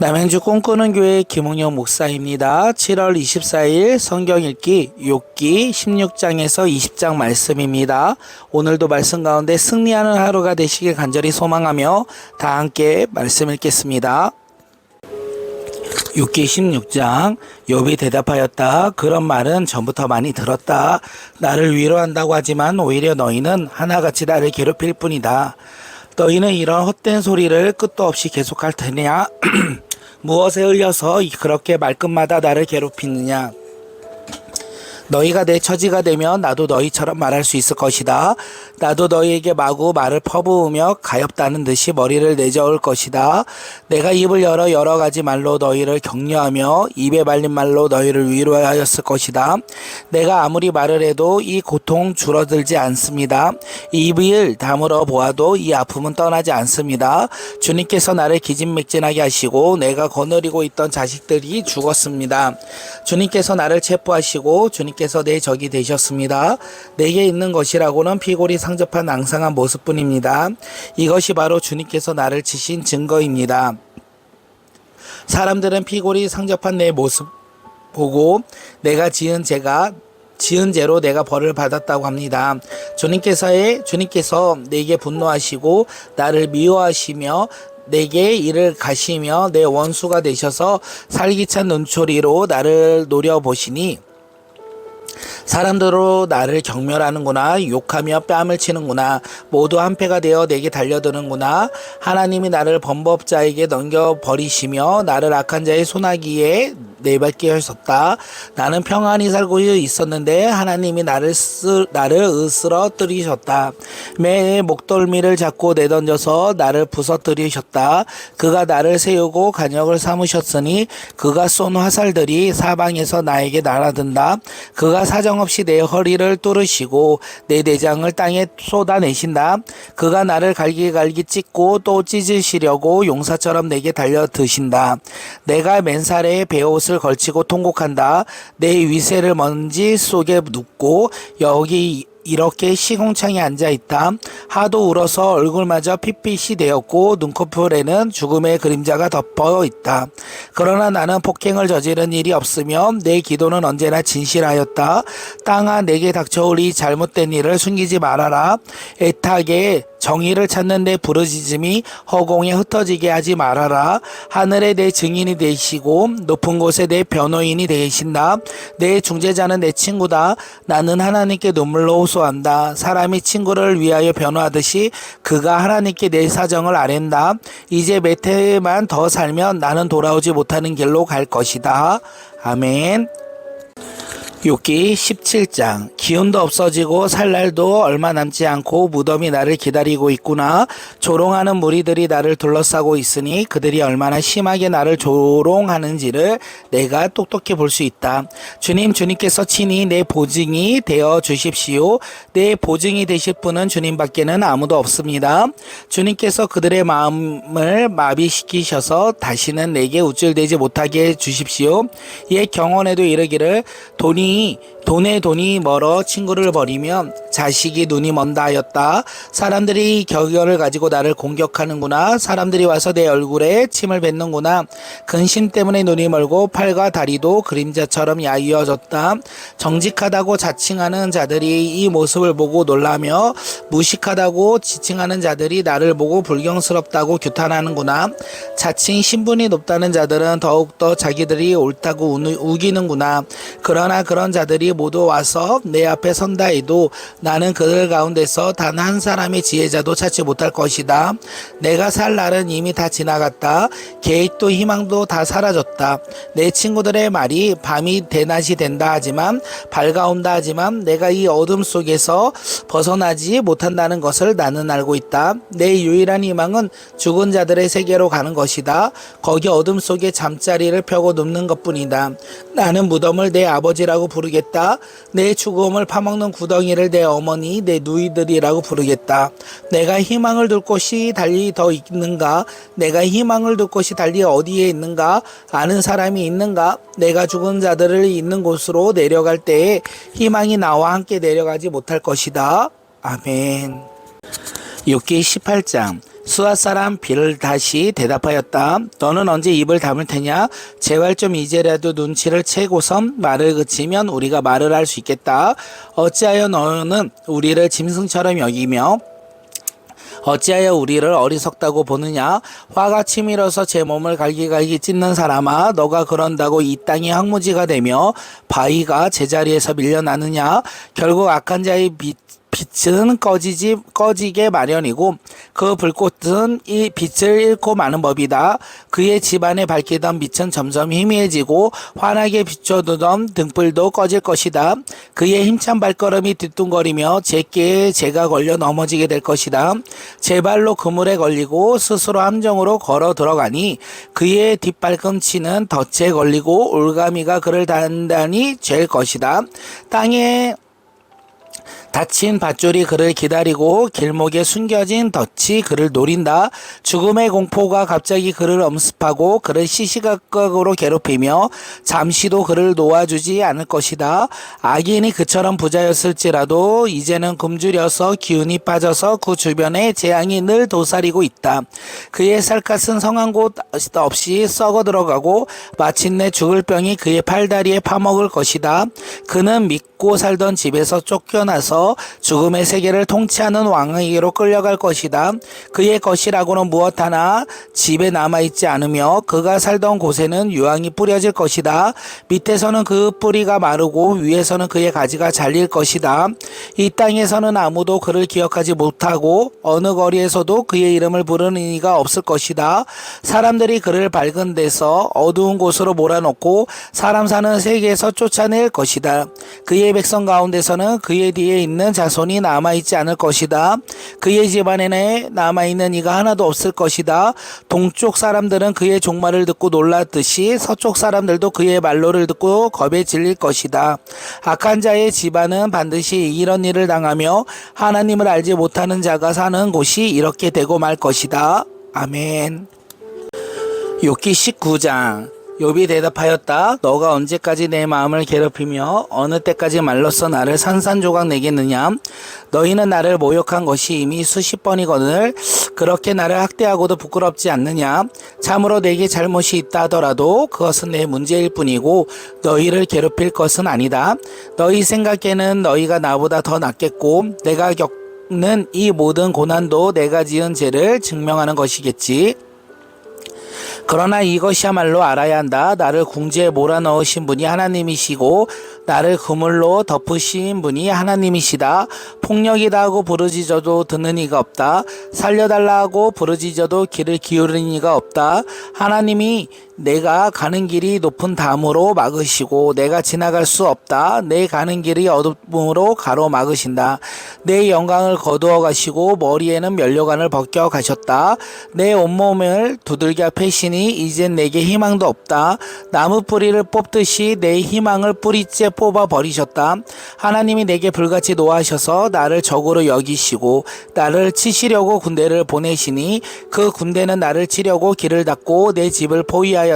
남양주 꿈꾸는 교회 김웅영 목사입니다. 7월 24일 성경 읽기 욥기 16장에서 20장 말씀입니다. 오늘도 말씀 가운데 승리하는 하루가 되시길 간절히 소망하며 다 함께 말씀 읽겠습니다. 욥기 16장. 욥이 대답하였다. 그런 말은 전부터 많이 들었다. 나를 위로한다고 하지만 오히려 너희는 하나같이 나를 괴롭힐 뿐이다. 너희는 이런 헛된 소리를 끝도 없이 계속할 테냐? 무엇에 흘려서 그렇게 말끝마다 나를 괴롭히느냐? 너희가 내 처지가 되면 나도 너희처럼 말할 수 있을 것이다. 나도 너희에게 마구 말을 퍼부으며 가엾다는 듯이 머리를 내저을 것이다. 내가 입을 열어 여러 가지 말로 너희를 격려하며 입에 발린 말로 너희를 위로하였을 것이다. 내가 아무리 말을 해도 이 고통 줄어들지 않습니다. 입을 다물어 보아도 이 아픔은 떠나지 않습니다. 주님께서 나를 기진맥진하게 하시고 내가 거느리고 있던 자식들이 죽었습니다. 주님께서 나를 체포하시고 주님께서 내 적이 되셨습니다. 내게 있는 것이라고는 피골이 상접한 앙상한 모습뿐입니다. 이것이 바로 주님께서 나를 치신 증거입니다. 사람들은 피골이 상접한 내 모습 보고 내가 지은 죄로 내가 벌을 받았다고 합니다. 주님께서 내게 분노하시고 나를 미워하시며 내게 이를 가시며 내 원수가 되셔서 살기찬 눈초리로 나를 노려보시니 사람들로 나를 경멸하는구나. 욕하며 뺨을 치는구나. 모두 한패가 되어 내게 달려드는구나. 하나님이 나를 범법자에게 넘겨버리시며 나를 악한 자의 소나기에 내밟게 하셨다. 나는 평안히 살고 있었는데 하나님이 나를 으스러뜨리셨다. 매 목덜미를 잡고 내던져서 나를 부서뜨리셨다. 그가 나를 세우고 간역을 삼으셨으니 그가 쏜 화살들이 사방에서 나에게 날아든다. 그가 사정없이 내 허리를 뚫으시고 내 내장을 땅에 쏟아내신다. 그가 나를 갈기갈기 찢고 또 찢으시려고 용사처럼 내게 달려드신다. 내가 맨살에 베옷을 걸치고 통곡한다. 내 위세를 먼지 속에 눕고 여기 이렇게 시궁창에 앉아있다. 하도 울어서 얼굴마저 핏빛이 되었고 눈꺼풀에는 죽음의 그림자가 덮어있다. 그러나 나는 폭행을 저지른 일이 없으며 내 기도는 언제나 진실하였다. 땅아, 내게 닥쳐올 이 잘못된 일을 숨기지 말아라. 애타게 정의를 찾는 내 부르짖음이 허공에 흩어지게 하지 말아라. 하늘에 내 증인이 되시고 높은 곳에 내 변호인이 되신다. 내 중재자는 내 친구다. 나는 하나님께 눈물로 호소한다. 사람이 친구를 위하여 변호하듯이 그가 하나님께 내 사정을 아랜다. 이제 몇 해만 더 살면 나는 돌아오지 못하는 길로 갈 것이다. 아멘. 욥기 17장. 기운도 없어지고 살 날도 얼마 남지 않고 무덤이 나를 기다리고 있구나. 조롱하는 무리들이 나를 둘러싸고 있으니 그들이 얼마나 심하게 나를 조롱하는지를 내가 똑똑히 볼 수 있다. 주님께서 친히 내 보증이 되어 주십시오. 내 보증이 되실 분은 주님밖에는 아무도 없습니다. 주님께서 그들의 마음을 마비시키셔서 다시는 내게 우쭐대지 못하게 해 주십시오. 옛 경언에도 이르기를 돈이 멀어 친구를 버리면 자식이 눈이 먼다 하였다. 사람들이 격려를 가지고 나를 공격하는구나. 사람들이 와서 내 얼굴에 침을 뱉는구나. 근심 때문에 눈이 멀고 팔과 다리도 그림자처럼 야위어졌다. 정직하다고 자칭하는 자들이 이 모습을 보고 놀라며 무식하다고 지칭하는 자들이 나를 보고 불경스럽다고 규탄하는구나. 자칭 신분이 높다는 자들은 더욱더 자기들이 옳다고 우기는구나. 그러나 그런 자들이 모두 와서 내 앞에 선다 해도 나는 그들 가운데서 단 한 사람의 지혜자도 찾지 못할 것이다. 내가 살 날은 이미 다 지나갔다. 계획도 희망도 다 사라졌다. 내 친구들의 말이 밤이 대낮이 된다 하지만 밝아온다 하지만 내가 이 어둠 속에서 벗어나지 못한다는 것을 나는 알고 있다. 내 유일한 희망은 죽은 자들의 세계로 가는 것이다. 거기 어둠 속에 잠자리를 펴고 눕는 것뿐이다. 나는 무덤을 내 아버지라고 부르겠다. 내 죽음을 파먹는 구덩이를 내 어머니, 내 누이들이라고 부르겠다. 내가 희망을 둘 곳이 달리 더 있는가? 내가 희망을 둘 곳이 달리 어디에 있는가? 아는 사람이 있는가? 내가 죽은 자들을 있는 곳으로 내려갈 때에 희망이 나와 함께 내려가지 못할 것이다. 아멘. 욥기 18장. 수앗 사람 빌다시 대답하였다. 너는 언제 입을 다물 테냐? 제발 좀 이제라도 눈치를 채고선 말을 그치면 우리가 말을 할 수 있겠다. 어찌하여 너는 우리를 짐승처럼 여기며 어찌하여 우리를 어리석다고 보느냐? 화가 치밀어서 제 몸을 갈기갈기 찢는 사람아, 너가 그런다고 이 땅이 황무지가 되며 바위가 제자리에서 밀려나느냐? 결국 악한 자의 빛은 꺼지게 마련이고 그 불꽃은 이 빛을 잃고 마는 법이다. 그의 집안에 밝히던 빛은 점점 희미해지고 환하게 비춰두던 등불도 꺼질 것이다. 그의 힘찬 발걸음이 뒤뚱거리며 제끼에 제가 걸려 넘어지게 될 것이다. 제 발로 그물에 걸리고 스스로 함정으로 걸어 들어가니 그의 뒷발꿈치는 덫에 걸리고 올가미가 그를 단단히 잴 것이다. 땅에 다친 밧줄이 그를 기다리고 길목에 숨겨진 덫이 그를 노린다. 죽음의 공포가 갑자기 그를 엄습하고 그를 시시각각으로 괴롭히며 잠시도 그를 놓아주지 않을 것이다. 악인이 그처럼 부자였을지라도 이제는 굶주려서 기운이 빠져서 그 주변에 재앙이 늘 도사리고 있다. 그의 살갗은 성한 곳 없이 썩어 들어가고 마침내 죽을 병이 그의 팔다리에 파먹을 것이다. 그는 믿고 살던 집에서 쫓겨나서 죽음의 세계를 통치하는 왕에게로 끌려갈 것이다. 그의 것이라고는 무엇 하나 집에 남아있지 않으며 그가 살던 곳에는 유황이 뿌려질 것이다. 밑에서는 그 뿌리가 마르고 위에서는 그의 가지가 잘릴 것이다. 이 땅에서는 아무도 그를 기억하지 못하고 어느 거리에서도 그의 이름을 부르는 이가 없을 것이다. 사람들이 그를 밝은 데서 어두운 곳으로 몰아넣고 사람 사는 세계에서 쫓아낼 것이다. 그의 백성 가운데서는 그의 뒤에 있는 자손이 남아있지 않을 것이다. 그의 집안에는 남아있는 이가 하나도 없을 것이다. 동쪽 사람들은 그의 종말을 듣고 놀랐듯이 서쪽 사람들도 그의 말로를 듣고 겁에 질릴 것이다. 악한 자의 집안은 반드시 이런 일을 당하며 하나님을 알지 못하는 자가 사는 곳이 이렇게 되고 말 것이다. 아멘. 욥기 19장. 욥이 대답하였다. 너가 언제까지 내 마음을 괴롭히며 어느 때까지 말로써 나를 산산조각 내겠느냐? 너희는 나를 모욕한 것이 이미 수십 번이거늘 그렇게 나를 학대하고도 부끄럽지 않느냐? 참으로 내게 잘못이 있다 하더라도 그것은 내 문제일 뿐이고 너희를 괴롭힐 것은 아니다. 너희 생각에는 너희가 나보다 더 낫겠고 내가 겪는 이 모든 고난도 내가 지은 죄를 증명하는 것이겠지. 그러나 이것이야말로 알아야 한다. 나를 궁지에 몰아넣으신 분이 하나님이시고 나를 그물로 덮으신 분이 하나님이시다. 폭력이다 하고 부르짖어도 듣는 이가 없다. 살려달라 하고 부르짖어도 귀를 기울이는 이가 없다. 하나님이 내가 가는 길이 높은 담으로 막으시고 내가 지나갈 수 없다. 내 가는 길이 어둠으로 가로막으신다. 내 영광을 거두어 가시고 머리에는 면류관을 벗겨 가셨다. 내 온몸을 두들겨 패시니 이젠 내게 희망도 없다. 나무 뿌리를 뽑듯이 내 희망을 뿌리째 뽑아 버리셨다. 하나님이 내게 불같이 노하셔서 나를 적으로 여기시고 나를 치시려고 군대를 보내시니 그 군대는 나를 치려고 길을 닫고 내 집을 포위하였다.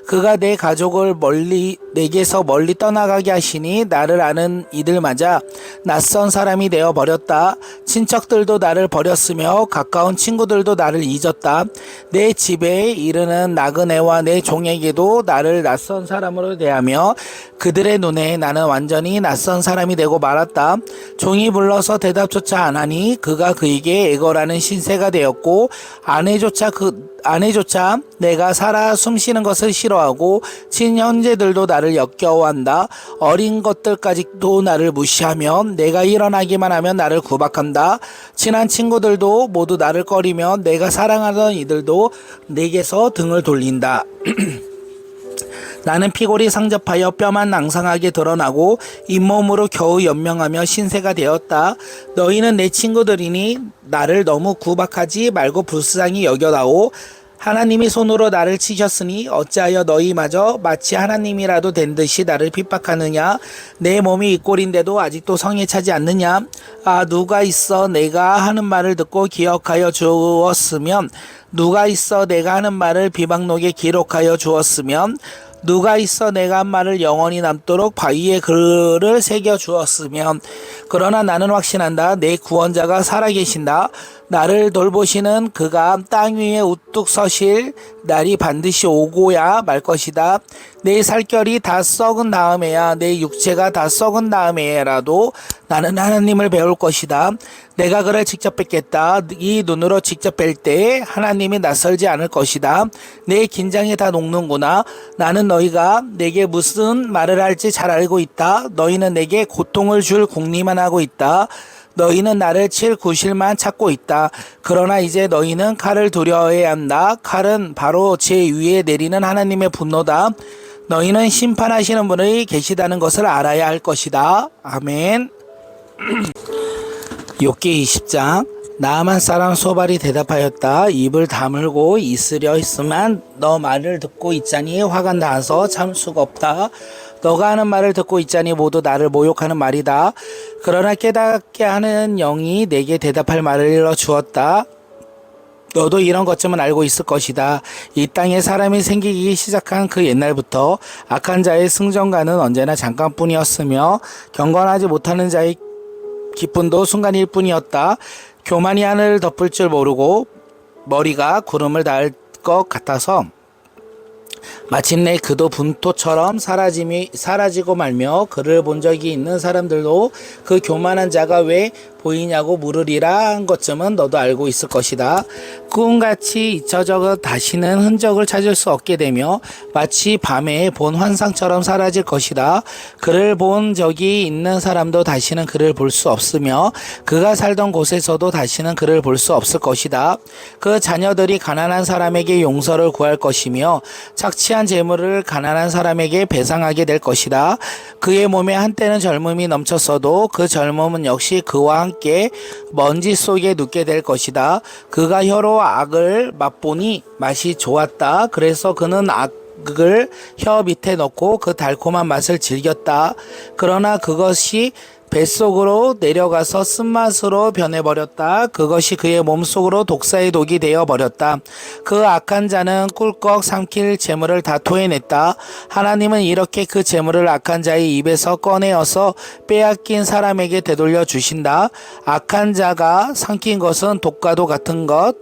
그가 내 가족을 내게서 멀리 떠나가게 하시니 나를 아는 이들마저 낯선 사람이 되어 버렸다. 친척들도 나를 버렸으며 가까운 친구들도 나를 잊었다. 내 집에 이르는 나그네와 내 종에게도 나를 낯선 사람으로 대하며 그들의 눈에 나는 완전히 낯선 사람이 되고 말았다. 종이 불러서 대답조차 안 하니 그가 그에게 애걸하는 신세가 되었고 아내조차 내가 살아 숨쉬는 것을 싫어하고 친형제들도 나를 역겨워한다. 어린 것들까지도 나를 무시하며 내가 일어나기만 하면 나를 구박한다. 친한 친구들도 모두 나를 꺼리며 내가 사랑하던 이들도 내게서 등을 돌린다. 나는 피골이 상접하여 뼈만 낭상하게 드러나고 잇몸으로 겨우 연명하며 신세가 되었다. 너희는 내 친구들이니 나를 너무 구박하지 말고 불쌍히 여겨다오. 하나님이 손으로 나를 치셨으니 어찌하여 너희마저 마치 하나님이라도 된 듯이 나를 핍박하느냐? 내 몸이 이 꼴인데도 아직도 성에 차지 않느냐? 아, 누가 있어 내가 하는 말을 듣고 기억하여 주었으면, 누가 있어 내가 하는 말을 비방록에 기록하여 주었으면, 누가 있어 내가 한 말을 영원히 남도록 바위에 글을 새겨 주었으면. 그러나 나는 확신한다. 내 구원자가 살아계신다. 나를 돌보시는 그가 땅 위에 우뚝 서실 날이 반드시 오고야 말 것이다. 내 살결이 다 썩은 다음에야, 내 육체가 다 썩은 다음에라도 나는 하나님을 배울 것이다. 내가 그를 직접 뵙겠다. 이 눈으로 직접 뵐 때 하나님이 낯설지 않을 것이다. 내 긴장이 다 녹는구나. 나는 너희가 내게 무슨 말을 할지 잘 알고 있다. 너희는 내게 고통을 줄 궁리만 하고 있다. 너희는 나를 칠 구실만 찾고 있다. 그러나 이제 너희는 칼을 두려워해야 한다. 칼은 바로 제 위에 내리는 하나님의 분노다. 너희는 심판하시는 분이 계시다는 것을 알아야 할 것이다. 아멘. 욥기 20장. 나아만 사람 소발이 대답하였다. 입을 다물고 있으려 했으면 너 말을 듣고 있자니 화가 나서 참을 수가 없다. 너가 하는 말을 듣고 있자니 모두 나를 모욕하는 말이다. 그러나 깨닫게 하는 영이 내게 대답할 말을 일러 주었다. 너도 이런 것쯤은 알고 있을 것이다. 이 땅에 사람이 생기기 시작한 그 옛날부터 악한 자의 승전가는 언제나 잠깐뿐이었으며 경건하지 못하는 자의 기쁨도 순간일 뿐이었다. 교만이 하늘을 덮을 줄 모르고 머리가 구름을 닿을 것 같아서 마침내 그도 분토처럼 사라지고 말며 그를 본 적이 있는 사람들도 그 교만한 자가 왜 보이냐고 물으리라 한 것쯤은 너도 알고 있을 것이다. 꿈같이 잊혀져 다시는 흔적을 찾을 수 없게 되며 마치 밤에 본 환상처럼 사라질 것이다. 그를 본 적이 있는 사람도 다시는 그를 볼 수 없으며 그가 살던 곳에서도 다시는 그를 볼 수 없을 것이다. 그 자녀들이 가난한 사람에게 용서를 구할 것이며 착취한 재물을 가난한 사람에게 배상하게 될 것이다. 그의 몸에 한때는 젊음이 넘쳤어도 그 젊음은 역시 그와 함께 먼지 속에 눕게 될 것이다. 그가 혀로 악을 맛보니 맛이 좋았다. 그래서 그는 악을 혀 밑에 넣고 그 달콤한 맛을 즐겼다. 그러나 그것이 뱃속으로 내려가서 쓴맛으로 변해버렸다. 그것이 그의 몸속으로 독사의 독이 되어버렸다. 그 악한 자는 꿀꺽 삼킬 재물을 다 토해냈다. 하나님은 이렇게 그 재물을 악한 자의 입에서 꺼내어서 빼앗긴 사람에게 되돌려 주신다. 악한 자가 삼킨 것은 독과도 같은 것,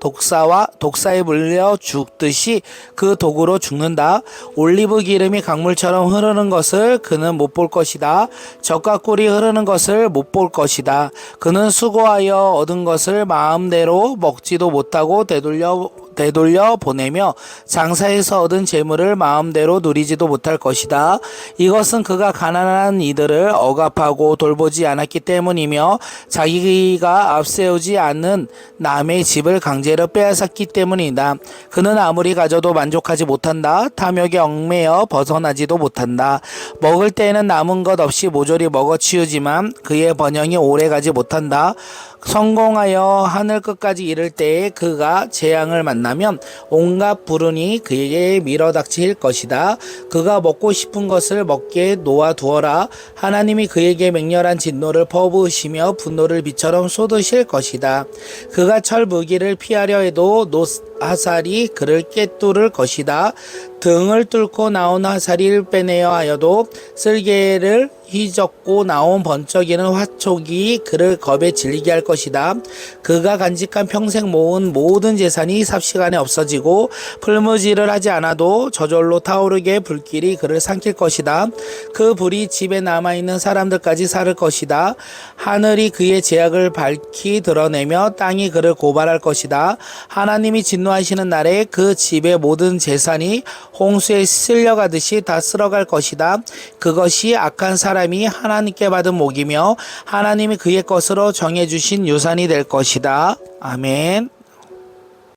독사에 물려 죽듯이 그 독으로 죽는다. 올리브 기름이 강물처럼 흐르는 것을 그는 못 볼 것이다. 젖과 꿀이 흐르는 것을 못 볼 것이다. 그는 수고하여 얻은 것을 마음대로 먹지도 못하고 되돌려 보내며 장사해서 얻은 재물을 마음대로 누리지도 못할 것이다. 이것은 그가 가난한 이들을 억압하고 돌보지 않았기 때문이며 자기가 앞세우지 않는 남의 집을 강제로 빼앗았기 때문이다. 그는 아무리 가져도 만족하지 못한다. 탐욕에 얽매여 벗어나지도 못한다. 먹을 때에는 남은 것 없이 모조리 먹어치우지만 그의 번영이 오래가지 못한다. 성공하여 하늘 끝까지 이를 때에 그가 재앙을 만나면 온갖 불운이 그에게 밀어닥칠 것이다. 그가 먹고 싶은 것을 먹게 놓아두어라. 하나님이 그에게 맹렬한 진노를 퍼부으시며 분노를 비처럼 쏟으실 것이다. 그가 철 무기를 피하려 해도 화살이 그를 꿰뚫을 것이다. 등을 뚫고 나온 화살을 빼내려 하여도 쓸개를 휘젓고 나온 번쩍이는 화촉이 그를 겁에 질리게 할 것이다. 그가 간직한 평생 모은 모든 재산이 삽시간에 없어지고 풀무지를 하지 않아도 저절로 타오르게 불길이 그를 삼킬 것이다. 그 불이 집에 남아있는 사람들까지 사를 것이다. 하늘이 그의 죄악을 밝히 드러내며 땅이 그를 고발할 것이다. 하나님이 진노하시는 날에 그 집의 모든 재산이 홍수에 쓸려가듯이 다 쓸어갈 것이다. 그것이 악한 사람이 하나님께 받은 목이며 하나님이 그의 것으로 정해주신 유산이 될 것이다. 아멘.